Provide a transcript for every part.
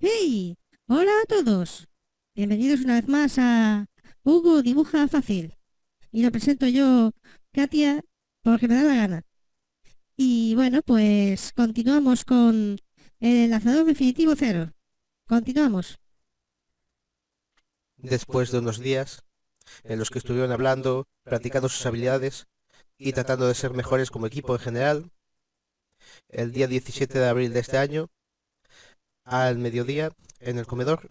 ¡Hey! Hola a todos. Bienvenidos una vez más a Hugo Dibuja Fácil. Y lo presento yo, Katia, porque me da la gana. Y bueno, pues continuamos con el lanzador definitivo cero. Continuamos. Después de unos días en los que estuvieron hablando, practicando sus habilidades y tratando de ser mejores como equipo en general, el día 17 de abril de este año, al mediodía, en el comedor,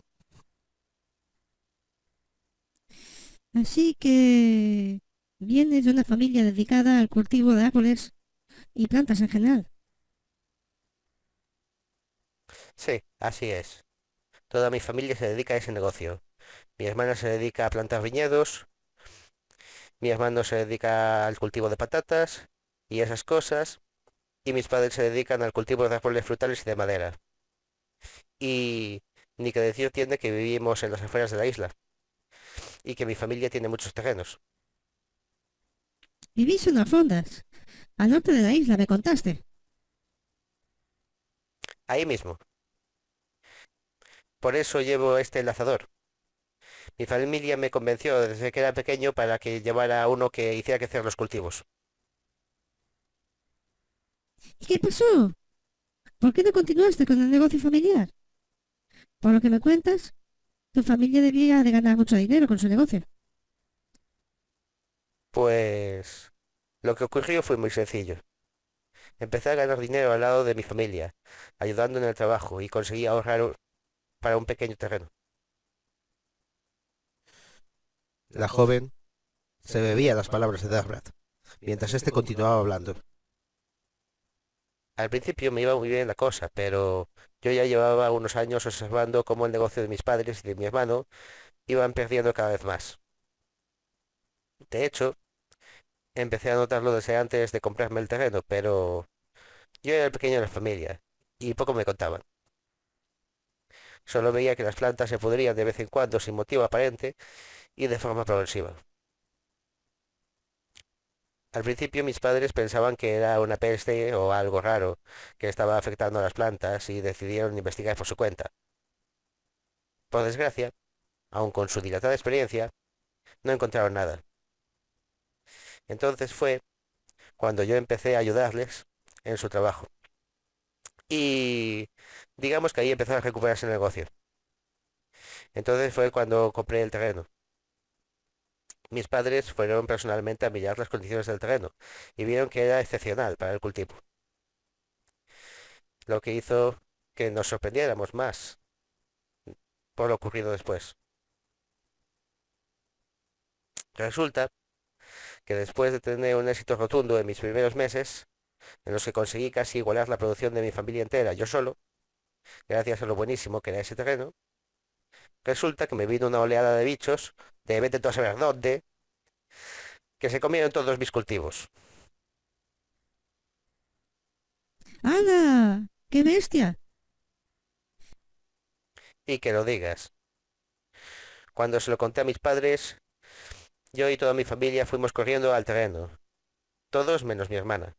Así que vienes de una familia dedicada al cultivo de árboles y plantas en general. Sí, así es. Toda mi familia se dedica a ese negocio. Mi hermana se dedica a plantar viñedos, mi hermano se dedica al cultivo de patatas y esas cosas, y mis padres se dedican al cultivo de árboles frutales y de madera. Y ni que decir tiene que vivimos en las afueras de la isla y que mi familia tiene muchos terrenos. Vivís en las fondas, al norte de la isla, me contaste. Ahí mismo. Por eso llevo este enlazador. Mi familia me convenció desde que era pequeño para que llevara a uno que hiciera crecer los cultivos. ¿Y qué pasó? ¿Por qué no continuaste con el negocio familiar? Por lo que me cuentas, tu familia debía de ganar mucho dinero con su negocio. Pues lo que ocurrió fue muy sencillo. Empecé a ganar dinero al lado de mi familia, ayudando en el trabajo y conseguí ahorrar para un pequeño terreno. la joven se bebía las palabras de Dagbrad, mientras éste continuaba hablando. Al principio me iba muy bien la cosa, pero yo ya llevaba unos años observando cómo el negocio de mis padres y de mi hermano iban perdiendo cada vez más. De hecho, empecé a notarlo desde antes de comprarme el terreno, pero yo era el pequeño de la familia y poco me contaban. Solo veía que las plantas se pudrían de vez en cuando sin motivo aparente y de forma progresiva. Al principio mis padres pensaban que era una peste o algo raro que estaba afectando a las plantas y decidieron investigar por su cuenta. Por desgracia, aun con su dilatada experiencia, no encontraron nada. Entonces fue cuando yo empecé a ayudarles en su trabajo. Y digamos que ahí empezó a recuperarse el negocio. Entonces fue cuando compré el terreno. Mis padres fueron personalmente a mirar las condiciones del terreno y vieron que era excepcional para el cultivo, lo que hizo que nos sorprendiéramos más por lo ocurrido después. Resulta que después de tener un éxito rotundo en mis primeros meses, en los que conseguí casi igualar la producción de mi familia entera yo solo, gracias a lo buenísimo que era ese terreno, resulta que me vino una oleada de bichos, de vete tú a saber dónde, que se comieron todos mis cultivos. ¡Hala! ¡Qué bestia! Y que lo digas. Cuando se lo conté a mis padres, yo y toda mi familia fuimos corriendo al terreno, todos menos mi hermana,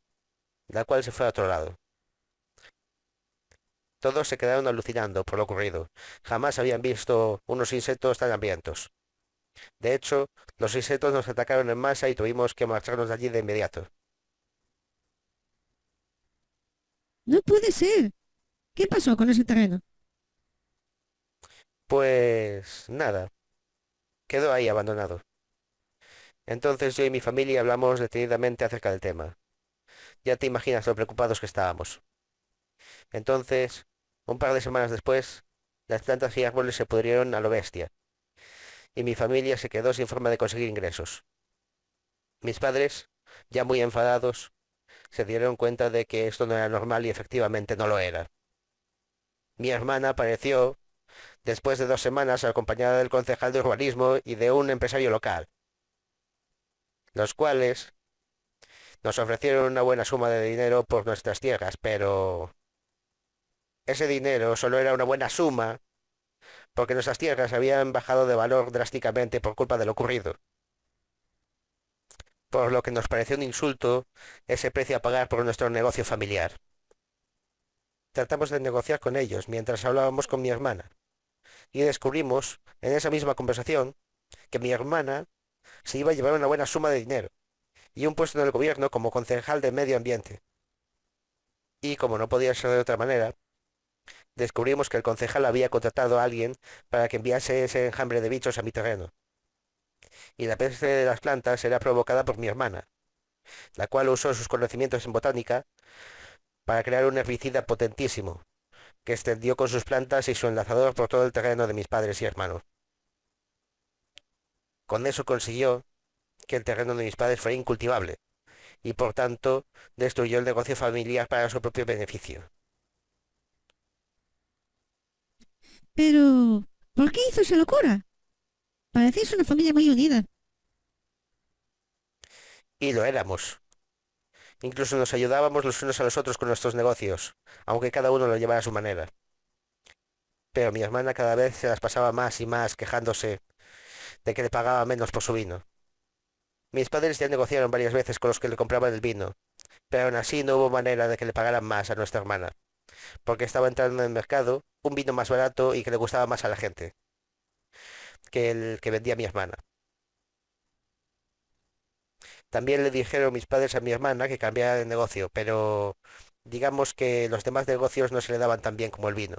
la cual se fue a otro lado. Todos se quedaron alucinando por lo ocurrido. Jamás habían visto unos insectos tan hambrientos. De hecho, los insectos nos atacaron en masa y tuvimos que marcharnos de allí de inmediato. No puede ser. ¿Qué pasó con ese terreno? Pues nada, quedó ahí abandonado. Entonces yo y mi familia hablamos detenidamente acerca del tema. Ya te imaginas lo preocupados que estábamos. Entonces, un par de semanas después, las plantas y árboles se pudrieron a lo bestia, y mi familia se quedó sin forma de conseguir ingresos. Mis padres, ya muy enfadados, se dieron cuenta de que esto no era normal y efectivamente no lo era. Mi hermana apareció después de 2 semanas acompañada del concejal de urbanismo y de un empresario local, los cuales nos ofrecieron una buena suma de dinero por nuestras tierras, pero ese dinero solo era una buena suma porque nuestras tierras habían bajado de valor drásticamente por culpa de lo ocurrido, por lo que nos pareció un insulto ese precio a pagar por nuestro negocio familiar. Tratamos de negociar con ellos mientras hablábamos con mi hermana, y descubrimos, en esa misma conversación, que mi hermana se iba a llevar una buena suma de dinero y un puesto en el gobierno como concejal de medio ambiente. Y como no podía ser de otra manera, descubrimos que el concejal había contratado a alguien para que enviase ese enjambre de bichos a mi terreno. Y la peste de las plantas era provocada por mi hermana, la cual usó sus conocimientos en botánica para crear un herbicida potentísimo, que extendió con sus plantas y su enlazador por todo el terreno de mis padres y hermanos. Con eso consiguió que el terreno de mis padres fuera incultivable, y por tanto destruyó el negocio familiar para su propio beneficio. Pero, ¿por qué hizo esa locura? Parecéis una familia muy unida. Y lo éramos. Incluso nos ayudábamos los unos a los otros con nuestros negocios, aunque cada uno lo llevara a su manera. Pero mi hermana cada vez se las pasaba más y más quejándose de que le pagaba menos por su vino. Mis padres ya negociaron varias veces con los que le compraban el vino, pero aún así no hubo manera de que le pagaran más a nuestra hermana, porque estaba entrando en el mercado un vino más barato y que le gustaba más a la gente que el que vendía mi hermana. También le dijeron mis padres a mi hermana que cambiara de negocio, pero digamos que los demás negocios no se le daban tan bien como el vino,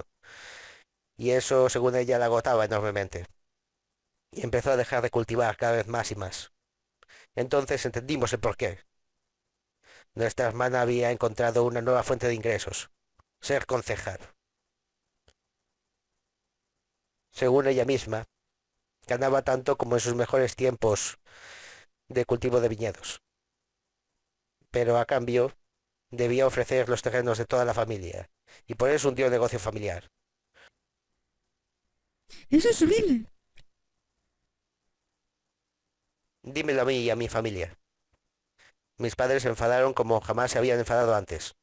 y eso, según ella, la agotaba enormemente, y empezó a dejar de cultivar cada vez más y más. Entonces entendimos el porqué. Nuestra hermana había encontrado una nueva fuente de ingresos, ser concejal. Según ella misma, ganaba tanto como en sus mejores tiempos de cultivo de viñedos, pero a cambio debía ofrecer los terrenos de toda la familia, y por eso hundió el negocio familiar. Eso es horrible. Dímelo a mí y a mi familia. Mis padres se enfadaron como jamás se habían enfadado antes,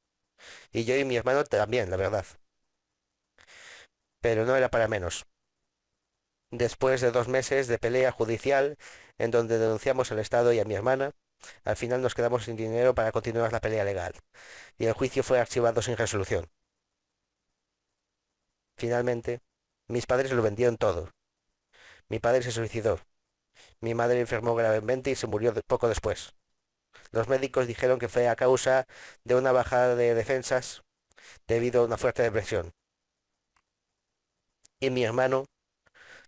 y yo y mi hermano también, la verdad. Pero no era para menos. Después de 2 meses de pelea judicial, en donde denunciamos al Estado y a mi hermana, al final nos quedamos sin dinero para continuar la pelea legal, y el juicio fue archivado sin resolución. Finalmente, mis padres lo vendieron todo. Mi padre se suicidó. Mi madre enfermó gravemente y se murió poco después. Los médicos dijeron que fue a causa de una bajada de defensas debido a una fuerte depresión. Y mi hermano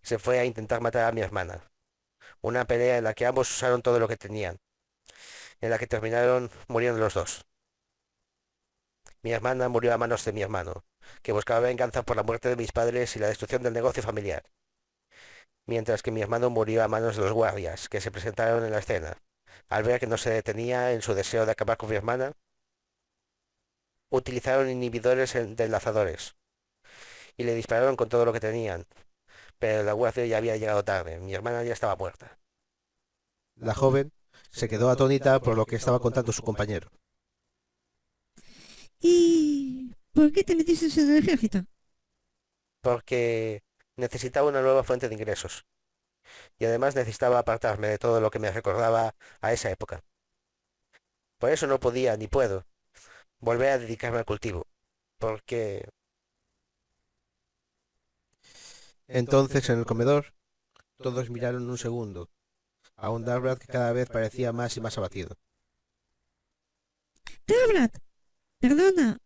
se fue a intentar matar a mi hermana. Una pelea en la que ambos usaron todo lo que tenían, en la que terminaron muriendo los dos. Mi hermana murió a manos de mi hermano, que buscaba venganza por la muerte de mis padres y la destrucción del negocio familiar, mientras que mi hermano murió a manos de los guardias, que se presentaron en la escena. Al ver que no se detenía en su deseo de acabar con mi hermana, utilizaron inhibidores de enlazadores y le dispararon con todo lo que tenían, pero la guardia ya había llegado tarde, mi hermana ya estaba muerta. La joven se quedó atónita por lo que estaba contando su compañero. ¿Y por qué te metiste en el ejército? Porque necesitaba una nueva fuente de ingresos, y además necesitaba apartarme de todo lo que me recordaba a esa época. Por eso no podía ni puedo volver a dedicarme al cultivo, porque Entonces, en el comedor, todos miraron un segundo a un Darbrad que cada vez parecía más y más abatido. Tabrat, perdona,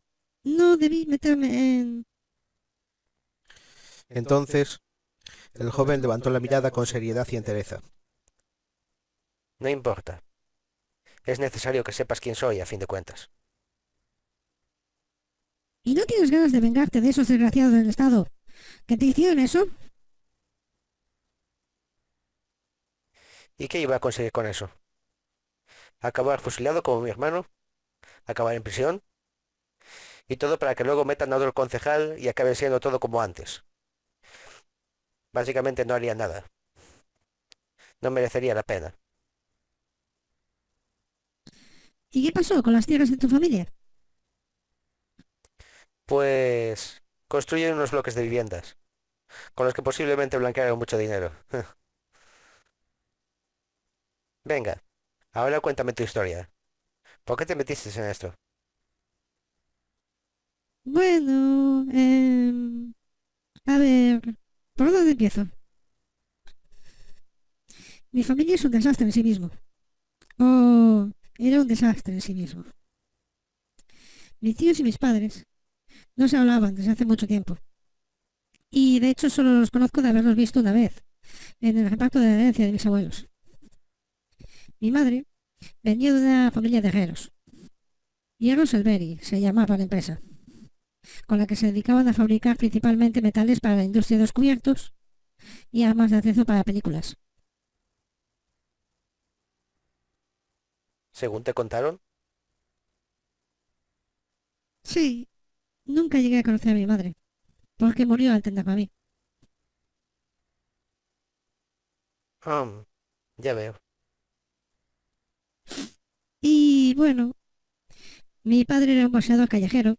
no debí meterme en... Entonces, el joven levantó la mirada con seriedad y entereza. no importa. Es necesario que sepas quién soy, a fin de cuentas. ¿Y no tienes ganas de vengarte de esos desgraciados del Estado que te hicieron eso? ¿Y qué iba a conseguir con eso? ¿Acabar fusilado como mi hermano? ¿Acabar en prisión? Y todo para que luego metan a otro concejal y acabe siendo todo como antes. Básicamente no haría nada. No merecería la pena. ¿Y qué pasó con las tierras de tu familia? Pues construyen unos bloques de viviendas, con los que posiblemente blanquearon mucho dinero. Venga, ahora cuéntame tu historia. ¿Por qué te metiste en esto? Bueno, a ver, ¿por dónde empiezo? Mi familia es un desastre en sí mismo. O era un desastre en sí mismo. Mis tíos y mis padres no se hablaban desde hace mucho tiempo. Y de hecho solo los conozco de haberlos visto una vez, en el reparto de la herencia de mis abuelos. Mi madre venía de una familia de herreros. Hierro Selveri se llamaba la empresa, con la que se dedicaban a fabricar principalmente metales para la industria de los cubiertos y armas de acceso para películas. Según te contaron. Sí, nunca llegué a conocer a mi madre, porque murió al tenerme a mí. Ah, ya veo. Y bueno, mi padre era un boxeador callejero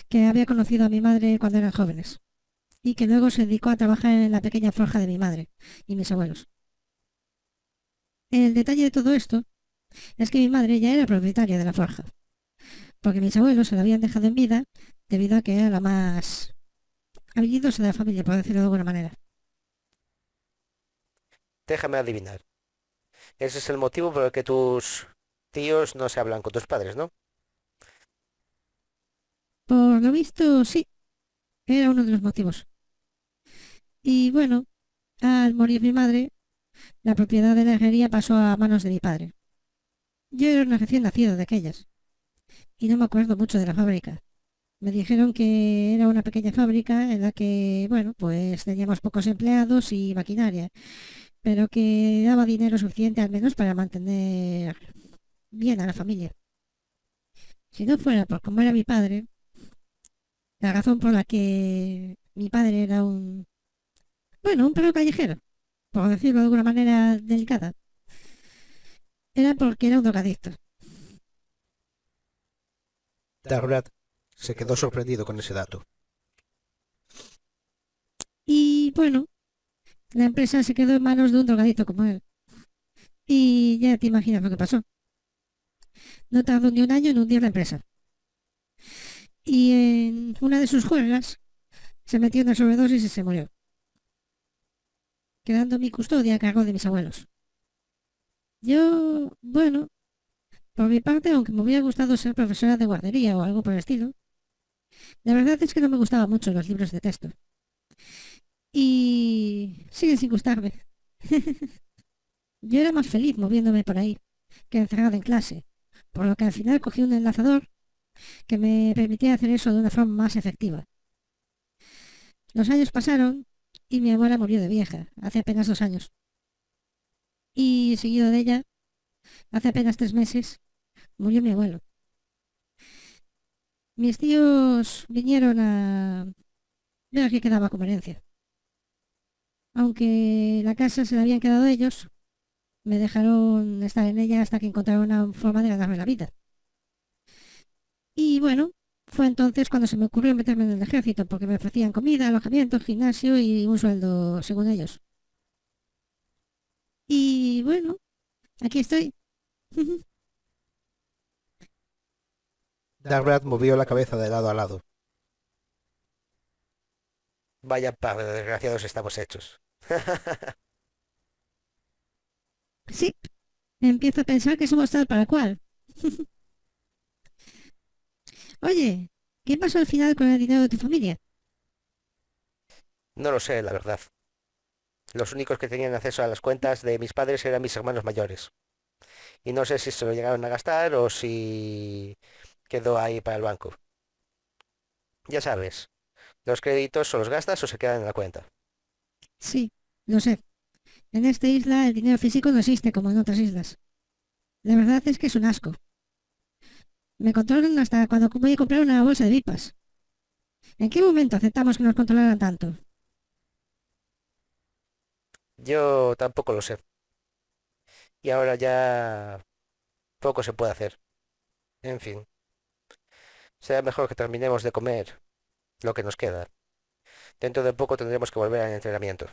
que había conocido a mi madre cuando eran jóvenes y que luego se dedicó a trabajar en la pequeña forja de mi madre y mis abuelos. El detalle de todo esto es que mi madre ya era propietaria de la forja, porque mis abuelos se la habían dejado en vida debido a que era la más habilidosa de la familia, por decirlo de alguna manera. Déjame adivinar. Ese es el motivo por el que tus tíos no se hablan con tus padres, ¿no? Por lo visto, sí, era uno de los motivos. Y bueno, al morir mi madre, la propiedad de la herrería pasó a manos de mi padre. Yo era una recién nacida de aquellas, y no me acuerdo mucho de la fábrica. Me dijeron que era una pequeña fábrica en la que, bueno, pues teníamos pocos empleados y maquinaria, pero que daba dinero suficiente al menos para mantener bien a la familia. Si no fuera por cómo era mi padre, la razón por la que mi padre era bueno, un perro callejero, por decirlo de alguna manera delicada, era porque era un drogadicto. Dagobert se quedó sorprendido con ese dato. Y bueno, la empresa se quedó en manos de un drogadicto como él. Y ya te imaginas lo que pasó. No tardó ni un año en hundir la empresa. Y en una de sus juergas se metió una sobredosis y se murió, quedando mi custodia a cargo de mis abuelos. Yo, bueno, por mi parte, aunque me hubiera gustado ser profesora de guardería o algo por el estilo, la verdad es que no me gustaban mucho los libros de texto. Y siguen sin gustarme. Yo era más feliz moviéndome por ahí que encerrada en clase, por lo que al final cogí un enlazador que me permitía hacer eso de una forma más efectiva. Los años pasaron y mi abuela murió de vieja, hace apenas 2 años. Y seguido de ella, hace apenas 3 meses, murió mi abuelo. Mis tíos vinieron a ver qué quedaba como herencia. Aunque la casa se la habían quedado ellos, me dejaron estar en ella hasta que encontraron una forma de ganarme la vida. Y bueno, fue entonces cuando se me ocurrió meterme en el ejército, porque me ofrecían comida, alojamiento, gimnasio y un sueldo según ellos. Y bueno, aquí estoy. Dagobert movió la cabeza de lado a lado. Vaya par de desgraciados estamos hechos. Sí, empiezo a pensar que somos tal para cual. Oye, ¿qué pasó al final con el dinero de tu familia? No lo sé, la verdad. Los únicos que tenían acceso a las cuentas de mis padres eran mis hermanos mayores. Y no sé si se lo llegaron a gastar o si quedó ahí para el banco. Ya sabes, los créditos o los gastas o se quedan en la cuenta. Sí, lo sé. En esta isla el dinero físico no existe como en otras islas. La verdad es que es un asco. Me controlan hasta cuando voy a comprar una bolsa de pipas. ¿En qué momento aceptamos que nos controlaran tanto? Yo tampoco lo sé. Y ahora ya poco se puede hacer. En fin, será mejor que terminemos de comer lo que nos queda. Dentro de poco tendremos que volver al entrenamiento.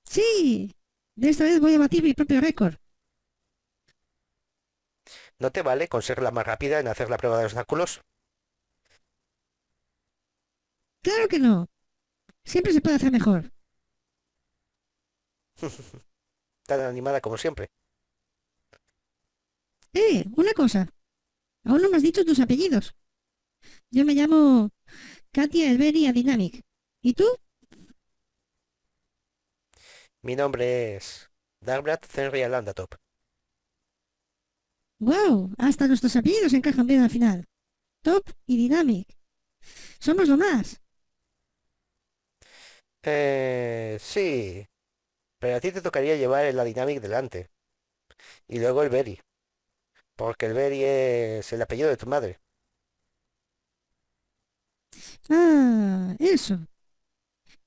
Sí, de esta vez voy a batir mi propio récord. ¿No te vale con ser la más rápida en hacer la prueba de obstáculos? Claro que no. Siempre se puede hacer mejor. Tan animada como siempre. Una cosa. Aún no me has dicho tus apellidos. Yo me llamo Katia Elberia Dynamic. ¿Y tú? Mi nombre es Darbrat Zenria Landatop. ¡Wow! Hasta nuestros apellidos encajan bien al final. Top y Dynamic. Somos lo más. Sí. Pero a ti te tocaría llevar la Dynamic delante. Y luego el Berry. Porque el Berry es el apellido de tu madre. Ah, eso.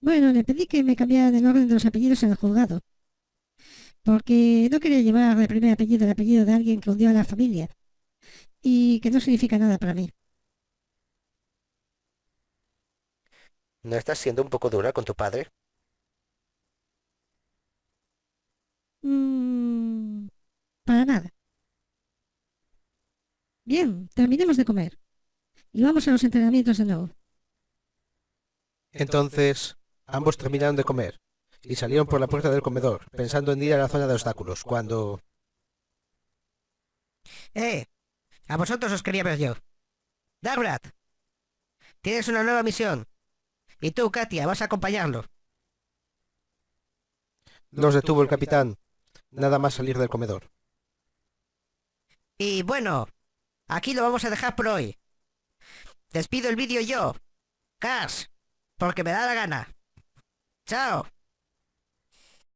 Bueno, le pedí que me cambiaran el orden de los apellidos en el juzgado. Porque no quería llevar de primer apellido el apellido de alguien que hundió a la familia. Y que no significa nada para mí. ¿No estás siendo un poco dura con tu padre? Mm, para nada. Bien, terminemos de comer. Y vamos a los entrenamientos de nuevo. Entonces, ambos terminaron de comer y salieron por la puerta del comedor, pensando en ir a la zona de obstáculos, cuando... A vosotros os quería ver yo. Darbrat, tienes una nueva misión. Y tú, Katia, vas a acompañarlo. los detuvo el capitán, nada más salir del comedor. Y bueno, aquí lo vamos a dejar por hoy. Despido el vídeo yo, Cars, porque me da la gana. Chao.